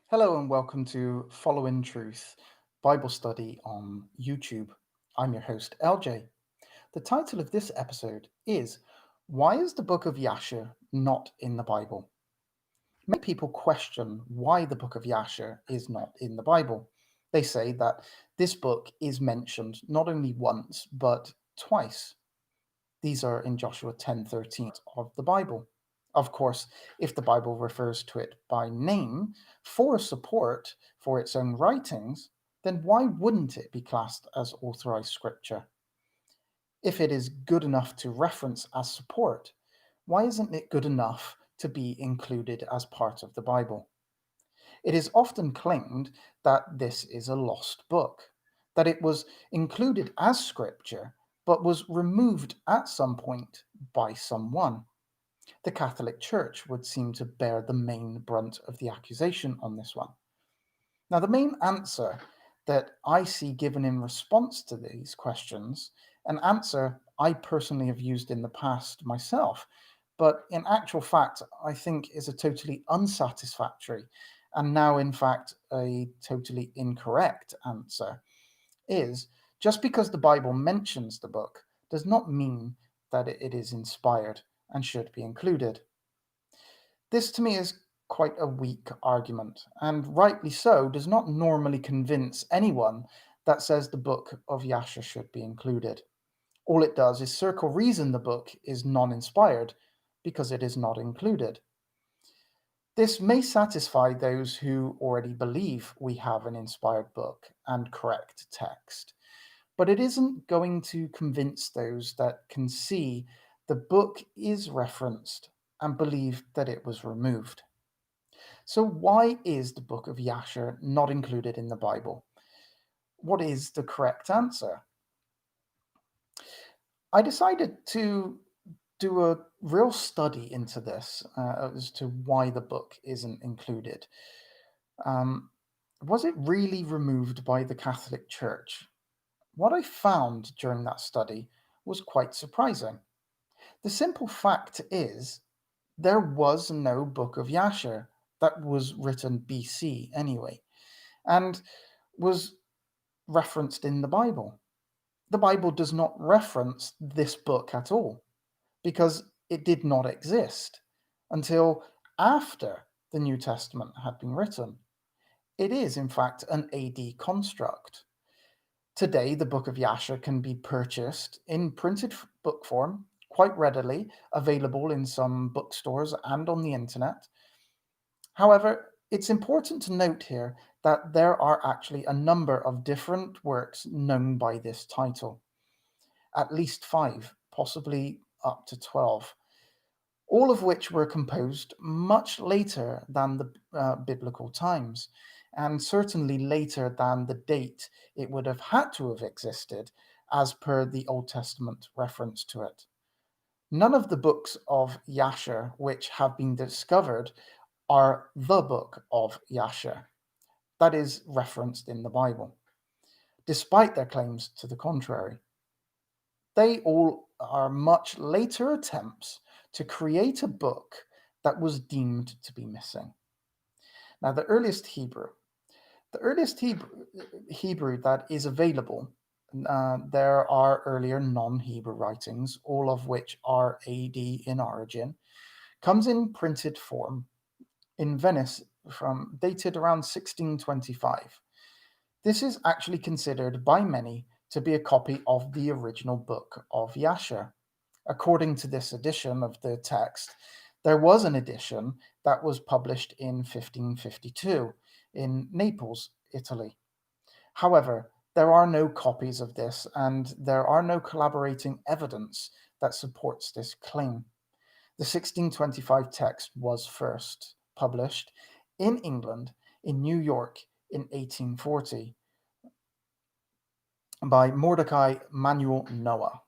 Hello and welcome to Following Truth Bible Study on YouTube. I'm your host, LJ. The title of this episode is Why is the book of Jasher not in the Bible? Many people question why the book of Jasher is not in the Bible. They say that this book is mentioned not only once but twice. These are in Joshua 10:13 of the Bible. Of course, if the Bible refers to it by name for support for its own writings, then why wouldn't it be classed as authorized scripture? If it is good enough to reference as support, why isn't it good enough to be included as part of the Bible? It is often claimed that this is a lost book, that it was included as scripture but was removed at some point by someone. The Catholic Church would seem to bear the main brunt of the accusation on this one. Now, the main answer that I see given in response to these questions, an answer I personally have used in the past myself, but in actual fact, I think is a totally unsatisfactory and now, in fact, a totally incorrect answer is just because the Bible mentions the book does not mean that it is inspired and should be included. This to me is quite a weak argument, and rightly so, does not normally convince anyone that says the book of Yasha should be included. All it does is circle reason the book is non inspired because it is not included. This may satisfy those who already believe we have an inspired book and correct text, but it isn't going to convince those that can see the book is referenced and believe that it was removed. So, why is the book of Yasher not included in the Bible? What is the correct answer? I decided to do a real study into this as to why the book isn't included. Um, was it really removed by the Catholic Church? What I found during that study was quite surprising. The simple fact is, there was no book of Yasher that was written BC anyway, and was referenced in the Bible. The Bible does not reference this book at all because it did not exist until after the New Testament had been written. It is, in fact, an AD construct. Today, the Book of Yasher can be purchased in printed book form quite readily, available in some bookstores and on the internet. However, it's important to note here that there are actually a number of different works known by this title, at least five, possibly up to 12, all of which were composed much later than the biblical times, and certainly later than the date it would have had to have existed as per the Old Testament reference to it. None of the books of Yasher which have been discovered are the book of Yasher that is referenced in the Bible, despite their claims to the contrary. They all are much later attempts to create a book that was deemed to be missing. Now, the earliest Hebrew that is available, there are earlier non Hebrew writings, all of which are AD in origin, comes in printed form in Venice from dated around 1625. This is actually considered by many to be a copy of the original book of Yasher. According to this edition of the text, there was an edition that was published in 1552 in Naples, Italy. However, there are no copies of this, and there are no collaborating evidence that supports this claim. The 1625 text was first published in England, in New York, in 1840 by Mordecai Manuel Noah.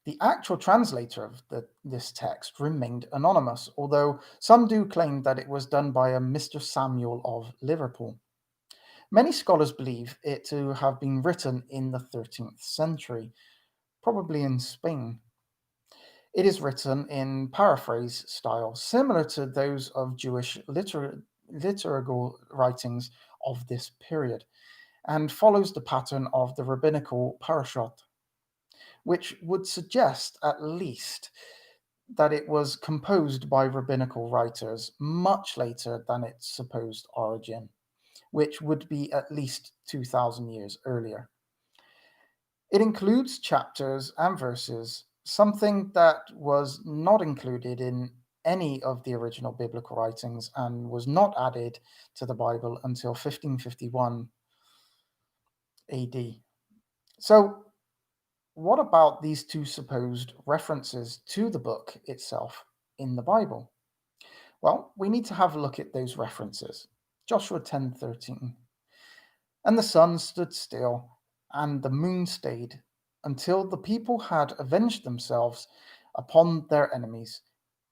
The actual translator of this text remained anonymous, although some do claim that it was done by a Mr. Samuel of Liverpool. Many scholars believe it to have been written in the 13th century, probably in Spain. It is written in paraphrase style, similar to those of Jewish liturgical writings of this period and follows the pattern of the rabbinical parashot, which would suggest at least that it was composed by rabbinical writers much later than its supposed origin, which would be at least 2,000 years earlier. It includes chapters and verses, something that was not included in any of the original biblical writings and was not added to the Bible until 1551 AD. So, what about these two supposed references to the book itself in the Bible? Well, we need to have a look at those references. Joshua 10:13. And the sun stood still, and the moon stayed, until the people had avenged themselves upon their enemies.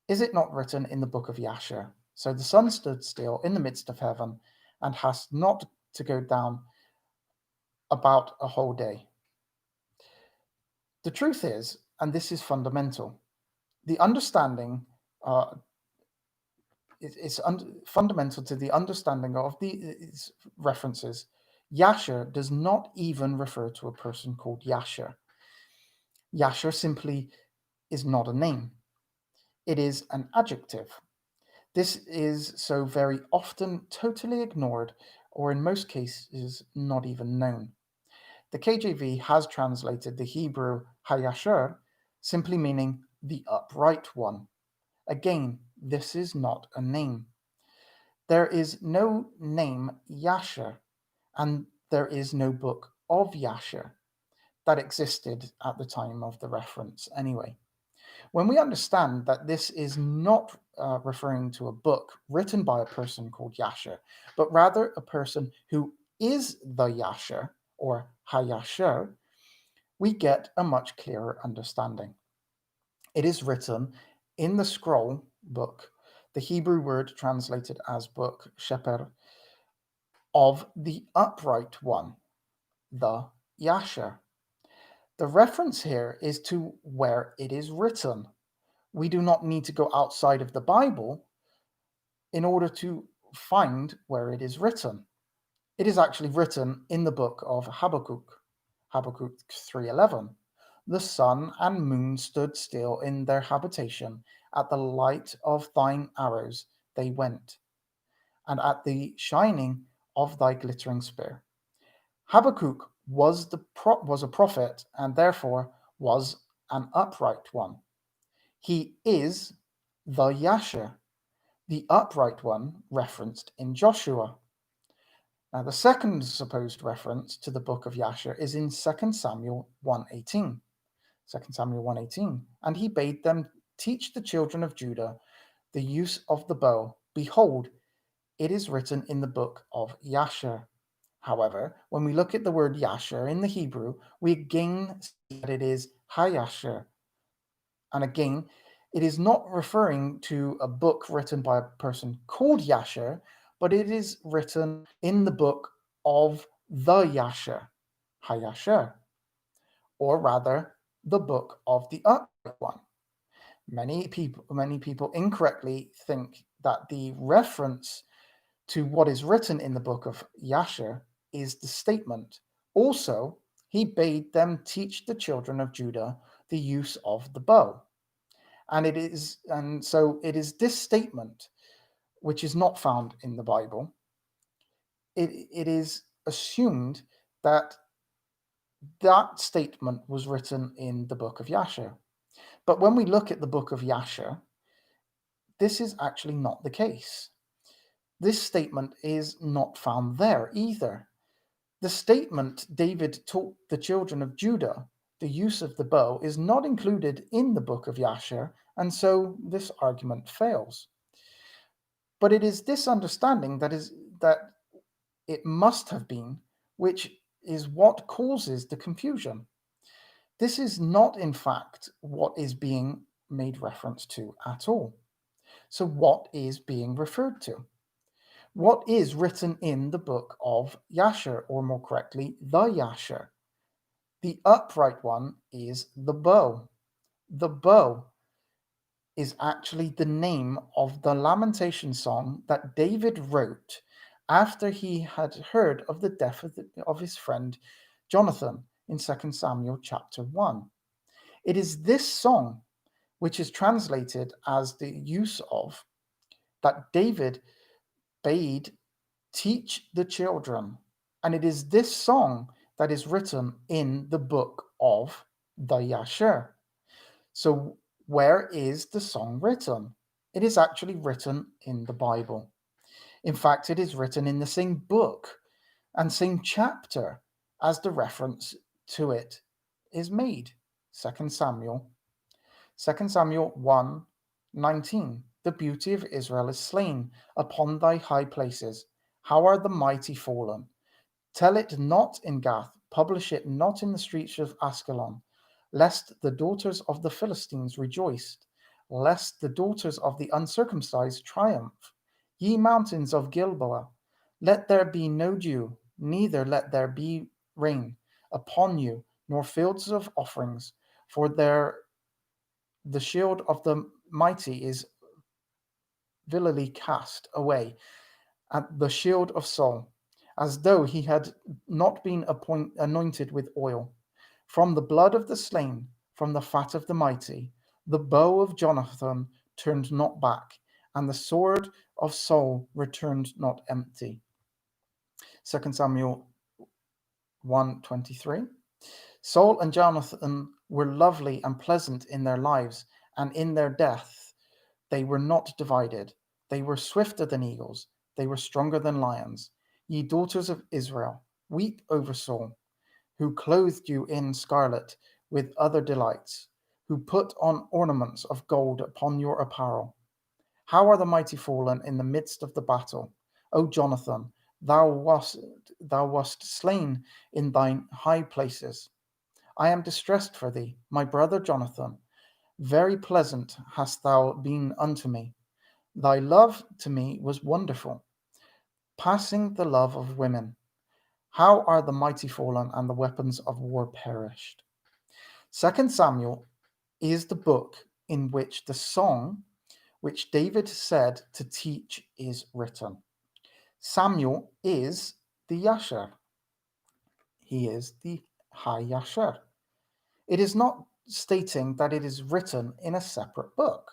Is it not written in the book of Jasher? So the sun stood still in the midst of heaven, and has not to go down about a whole day. The truth is, and this is fundamental, the understanding is fundamental to the understanding of these references. Jasher does not even refer to a person called Jasher. Jasher simply is not a name, it is an adjective. This is so very often totally ignored, or in most cases, not even known. The KJV has translated the Hebrew Hayasher, simply meaning the upright one. Again, this is not a name. There is no name Jasher, and there is no book of Jasher that existed at the time of the reference anyway. When we understand that this is not referring to a book written by a person called Jasher, but rather a person who is the Jasher or Hayasher, we get a much clearer understanding. It is written in the scroll book, the Hebrew word translated as book, sheper, of the upright one, the Jasher. The reference here is to where it is written. We do not need to go outside of the Bible in order to find where it is written. It is actually written in the book of Habakkuk, Habakkuk 3:11. The sun and moon stood still in their habitation, at the light of thine arrows they went, and at the shining of thy glittering spear. Habakkuk was a prophet and therefore was an upright one. He is the Jasher, the upright one referenced in Joshua. Now, the second supposed reference to the book of Jasher is in 2 Samuel 1:18. 2 Samuel 1:18. And he bade them teach the children of Judah the use of the bow. Behold, it is written in the book of Jasher. However, when we look at the word Jasher in the Hebrew, we again see that it is Hayasher. And again, it is not referring to a book written by a person called Jasher, but it is written in the book of the Jasher, Hayasher, or rather, the book of the upright one. Many people incorrectly think that the reference to what is written in the book of Jasher is the statement. Also, he bade them teach the children of Judah the use of the bow. And so it is this statement which is not found in the Bible. It is assumed that that statement was written in the book of Jasher. But when we look at the book of Jasher, this is actually not the case. This statement is not found there either. The statement David taught the children of Judah the use of the bow is not included in the book of Jasher, and so this argument fails. But it is this understanding that it must have been, which is what causes the confusion. This is not, in fact, what is being made reference to at all. So, what is being referred to? What is written in the book of Jasher, or more correctly, the Jasher? The upright one is the bow. The bow. is actually the name of the lamentation song that David wrote after he had heard of the death of his friend Jonathan in 2 Samuel chapter 1. It is this song, which is translated as the use of, that David bade teach the children. And it is this song that is written in the book of the Jasher. So, where is the song written? It is actually written in the Bible. In fact, it is written in the same book and same chapter as the reference to it is made. 2 Samuel, 2 Samuel 1:19. The beauty of Israel is slain upon thy high places. How are the mighty fallen? Tell it not in Gath, publish it not in the streets of Askelon, lest the daughters of the Philistines rejoice, lest the daughters of the uncircumcised triumph. Ye mountains of Gilboa, let there be no dew, neither let there be rain upon you, nor fields of offerings, for there the shield of the mighty is vilely cast away, at the shield of Saul, as though he had not been anointed with oil. From the blood of the slain, from the fat of the mighty, the bow of Jonathan turned not back, and the sword of Saul returned not empty. 2 Samuel 1:23. Saul and Jonathan were lovely and pleasant in their lives, and in their death they were not divided. They were swifter than eagles, they were stronger than lions. Ye daughters of Israel, weep over Saul, who clothed you in scarlet with other delights, who put on ornaments of gold upon your apparel. How are the mighty fallen in the midst of the battle? O Jonathan, thou wast slain in thine high places. I am distressed for thee, my brother Jonathan. Very pleasant hast thou been unto me. Thy love to me was wonderful, passing the love of women. How are the mighty fallen and the weapons of war perished? 2 Samuel is the book in which the song which David said to teach is written. Samuel is the Jasher. He is the High Jasher. It is not stating that it is written in a separate book.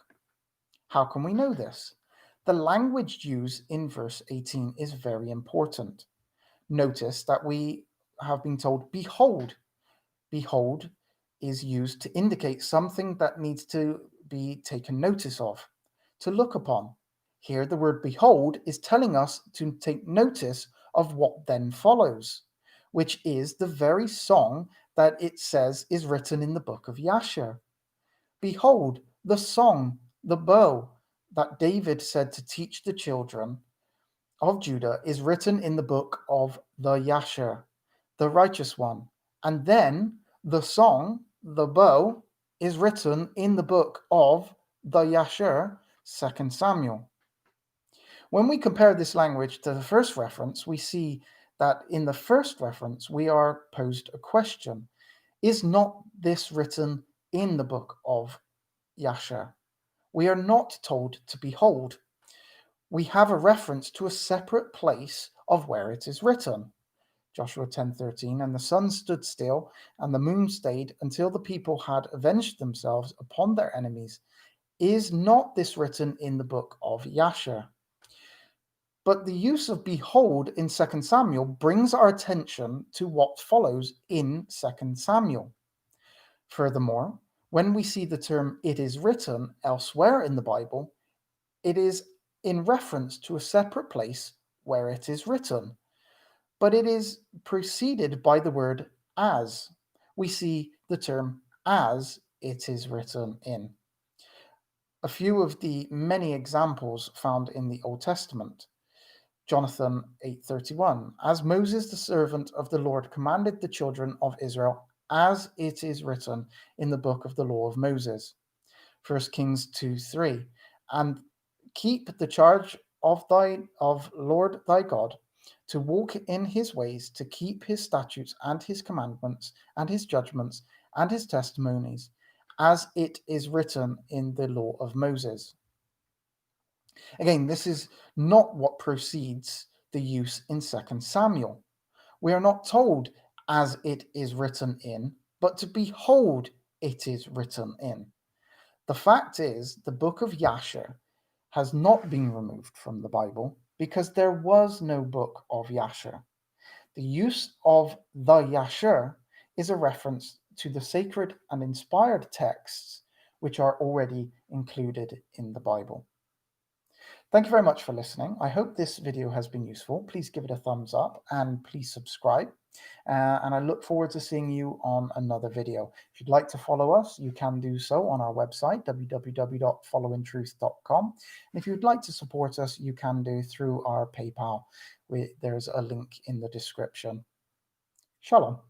How can we know this? The language used in verse 18 is very important. Notice that we have been told, behold. Behold is used to indicate something that needs to be taken notice of, to look upon. Here, the word behold is telling us to take notice of what then follows, which is the very song that it says is written in the book of Jasher. Behold, the song, the bow that David said to teach the children of Judah is written in the book of the Jasher, the righteous one. And then the song, the bow, is written in the book of the Jasher, 2 Samuel. When we compare this language to the first reference, we see that in the first reference we are posed a question. Is not this written in the book of Jasher? We are not told to behold. We have a reference to a separate place of where it is written. Joshua 10:13, and the sun stood still, and the moon stayed until the people had avenged themselves upon their enemies. Is not this written in the book of Jasher? But the use of behold in 2 Samuel brings our attention to what follows in 2 Samuel. Furthermore, when we see the term it is written elsewhere in the Bible, it is in reference to a separate place where it is written, but it is preceded by the word as. We see the term as it is written in. A few of the many examples found in the Old Testament. Jonathan 8:31, as Moses the servant of the Lord commanded the children of Israel, as it is written in the book of the law of Moses. 1 Kings 2:3, and keep the charge of Lord thy God, to walk in his ways, to keep his statutes and his commandments and his judgments and his testimonies, as it is written in the law of Moses. Again, this is not what precedes the use in 2 Samuel. We are not told as it is written in, but to behold it is written in. The fact is, the book of Jasher has not been removed from the Bible because there was no book of Jasher. The use of the Jasher is a reference to the sacred and inspired texts which are already included in the Bible. Thank you very much for listening. I hope this video has been useful. Please give it a thumbs up and please subscribe. And I look forward to seeing you on another video. If you'd like to follow us, you can do so on our website, www.followintruth.com. And if you'd like to support us, you can do through our PayPal. There's a link in the description. Shalom.